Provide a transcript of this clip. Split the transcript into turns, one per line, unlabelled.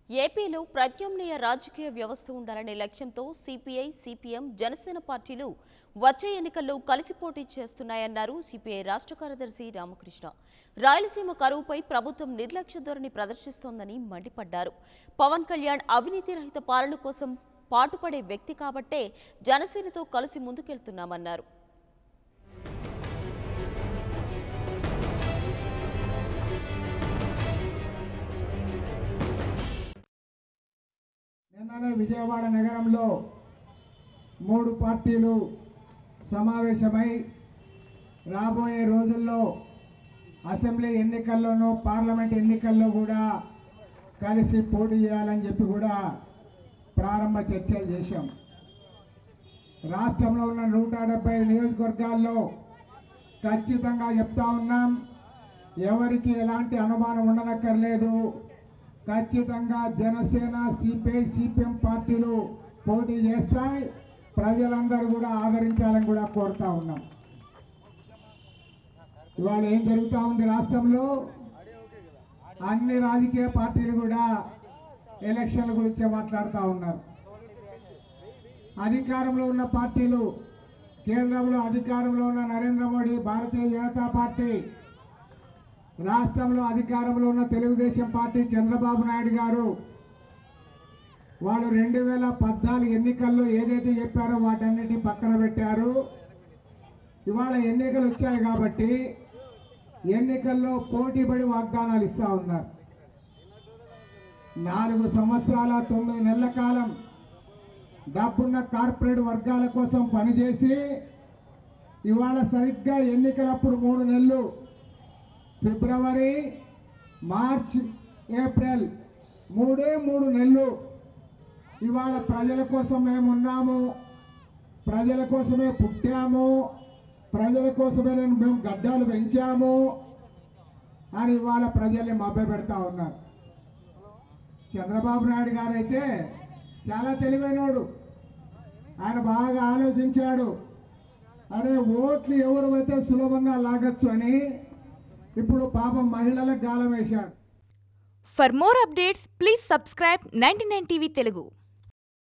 ఏపీలో ప్రత్యామ్నాయ రాజకీయ వ్యవస్థ ఉండాలనే లక్ష్యంతో సిపిఐ, సిపిఎం, జనసేన పార్టీలు వచ్చే ఎన్నికల్లో కలిసి పోటీ చేస్తున్నాయన్నారు సిపిఐ రాష్ట్ర కార్యదర్శి రామకృష్ణ. రాయలసీమ కరువుపై ప్రభుత్వం నిర్లక్ష్య ధోరణి ప్రదర్శిస్తోందని మండిపడ్డారు. పవన్ కళ్యాణ్ అవినీతి రహిత పాలన కోసం పాటుపడే వ్యక్తి కాబట్టే జనసేనతో కలిసి ముందుకెళ్తున్నామన్నారు.
నిన్ననే విజయవాడ నగరంలో 3 పార్టీలు సమావేశమై రాబోయే రోజుల్లో అసెంబ్లీ ఎన్నికల్లోనూ పార్లమెంట్ ఎన్నికల్లో కూడా కలిసి పోటీ చేయాలని చెప్పి కూడా ప్రారంభ చర్చలు చేశాం. రాష్ట్రంలో ఉన్న 175 నియోజకవర్గాల్లో ఖచ్చితంగా చెప్తా ఉన్నాం, ఎవరికి ఎలాంటి అనుమానం ఉండనక్కర్లేదు. ఖచ్చితంగా జనసేన, సిపిఐ, సిపిఎం పార్టీలు పోటీ చేస్తాయి. ప్రజలందరూ కూడా ఆదరించాలని కూడా కోరుతా ఉన్నాం. ఇవాళ ఏం జరుగుతూ ఉంది రాష్ట్రంలో? అన్ని రాజకీయ పార్టీలు కూడా ఎలక్షన్ల గురించే మాట్లాడుతూ ఉన్నారు. అధికారంలో ఉన్న పార్టీలు, కేంద్రంలో అధికారంలో ఉన్న నరేంద్ర మోడీ, భారతీయ జనతా పార్టీ, రాష్ట్రంలో అధికారంలో ఉన్న తెలుగుదేశం పార్టీ చంద్రబాబు నాయుడు గారు, వాళ్ళు 2014 ఎన్నికల్లో ఏదైతే చెప్పారో వాటన్నిటి పక్కన పెట్టారు. ఇవాళ ఎన్నికలు వచ్చాయి కాబట్టి ఎన్నికల్లో పోటీపడి వాగ్దానాలు ఇస్తూ ఉన్నారు. 4 సంవత్సరాల 9 నెలల కాలం డబ్బున్న కార్పొరేట్ వర్గాల కోసం పనిచేసి ఇవాళ సరిగ్గా ఎన్నికలప్పుడు 3 నెలలు, ఫిబ్రవరి, మార్చ్, ఏప్రిల్ 3 నెలలు ఇవాళ ప్రజల కోసం మేము ఉన్నాము, ప్రజల కోసమే పుట్టాము, ప్రజల కోసమే మేము గడ్డాలు పెంచాము అని ఇవాళ ప్రజల్ని మభ్యపెడతా ఉన్నారు. చంద్రబాబు నాయుడు గారు అయితే చాలా తెలివైనోడు. ఆయన బాగా ఆలోచించాడు. అరే ఓట్లు ఎవరైతే సులభంగా లాగచ్చు అని ఇప్పుడు పాపం మహిళలకు గాలం వేశాడు.
For more updates, please subscribe 99 TV Telugu.